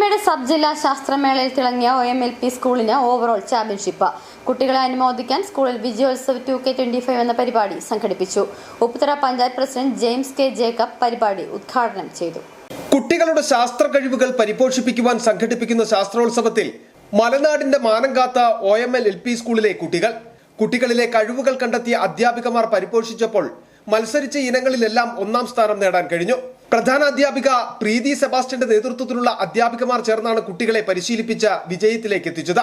ഉപ്പുതറയുടെ sub ജില്ലാ ശാസ്ത്രമേളയിൽ തിളങ്ങിയ OMLP സ്കൂളിന് ഓവറോൾ ചാമ്പ്യൻഷിപ്പ്. കുട്ടികളെ അനുമോദിക്കാൻ സ്കൂളിൽ വിജയോത്സവ് 2K25 എന്ന പരിപാടി സംഘടിപ്പിച്ചു. Upputhara panchayat president James K Jacob പരിപാടി ഉദ്ഘാടനം ചെയ്തു. കുട്ടികളുടെ ശാസ്ത്ര കഴിവുകൾ പരിപോഷിപ്പിക്കുവാൻ സംഘടിപ്പിക്കുന്ന ശാസ്ത്രോത്സവത്തിൽ മലനാടിന്റെ മാനം കാത്ത OMLP സ്കൂളിലെ കുട്ടികളിലെ കഴിവുകൾ കണ്ടെത്തിയ അധ്യാപികമാർ പരിപോഷിച്ചപ്പോൾ മത്സരിച്ച ഇനങ്ങളിലെല്ലാം ഒന്നാം സ്ഥാനം നേടാൻ കഴിഞ്ഞു. പ്രധാന അധ്യാപിക പ്രീതി സെബാസ്റ്റ്യന്റെ നേതൃത്വത്തിലുള്ള അധ്യാപികമാർ ചേർന്നാണ് കുട്ടികളെ പരിശീലിപ്പിച്ച വിജയത്തിലേക്ക് എത്തിച്ചത്.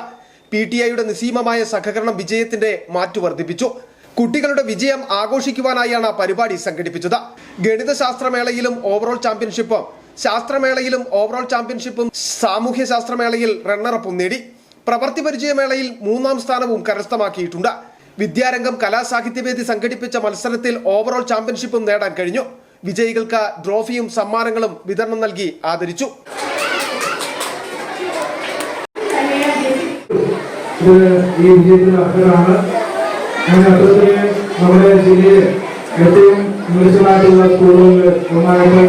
PTIയുടെ നിസ്സീമമായ സഹകരണം വിജയത്തിന്റെ മാറ്റു വർദ്ധിപ്പിച്ചു. കുട്ടികളുടെ വിജയം ആഘോഷിക്കുവാനായാണ് പരിപാടി സംഘടിപ്പിച്ചത്. ഗണിതശാസ്ത്രമേളയിലും ഓവറോൾ ചാമ്പ്യൻഷിപ്പും ശാസ്ത്രമേളയിലും ഓവറോൾ ചാമ്പ്യൻഷിപ്പും സാമൂഹ്യ ശാസ്ത്രമേളയിൽ റണ്ണറപ്പും നേടി. പ്രവൃത്തി പരിചയമേളയിൽ 3ാം സ്ഥാനവും കരസ്ഥമാക്കിയിട്ടുണ്ട്. വിദ്യാരംഗം കലാസാഹിത്യവേദി സംഘടിപ്പിച്ച മത്സരത്തിൽ ഓവറോൾ ചാമ്പ്യൻഷിപ്പും നേടാൻ കഴിഞ്ഞു. വിജയികൾക്ക് ട്രോഫിയും സമ്മാനങ്ങളും വിതരണം നൽകി ആദരിച്ചു. നമ്മുടെ ജില്ലയിൽ ഏറ്റവും മികച്ചതായിട്ടുള്ള സ്കൂളുകളിൽ ഒന്നായിട്ട്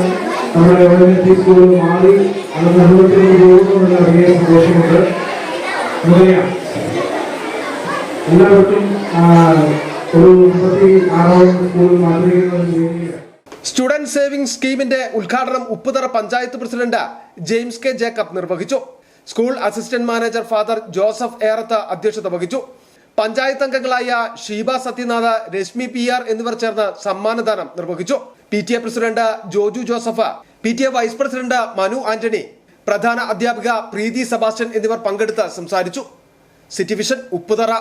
നമ്മുടെ OMLP സ്കൂൾ മാറി അത് നിർവഹിക്കുന്ന പോകുന്നുണ്ടെന്ന് അറിയാൻ സന്തോഷമുണ്ട്. എല്ലാവർക്കും ഒരു 36ാം സ്കൂൾ മാതൃകയിൽ സ്റ്റുഡന്റ് സേവിംഗ് സ്കീമിന്റെ ഉദ്ഘാടനം Upputhara panchayat president James K Jacob നിർവഹിച്ചു. School assistant manager father Joseph Erath അധ്യക്ഷത വഹിച്ചു. പഞ്ചായത്ത് അംഗങ്ങളായ ഷീബ സത്യനാഥ്, രശ്മി PR എന്നിവർ ചേർന്ന് സമ്മാനദാനം നിർവഹിച്ചു. PTA president Joju Joseph, PTA vice president Manu Antony, പ്രധാന അധ്യാപിക പ്രീതി സെബാസ്റ്റ്യൻ എന്നിവർ പങ്കെടുത്ത് സംസാരിച്ചു. City vision Upputhara.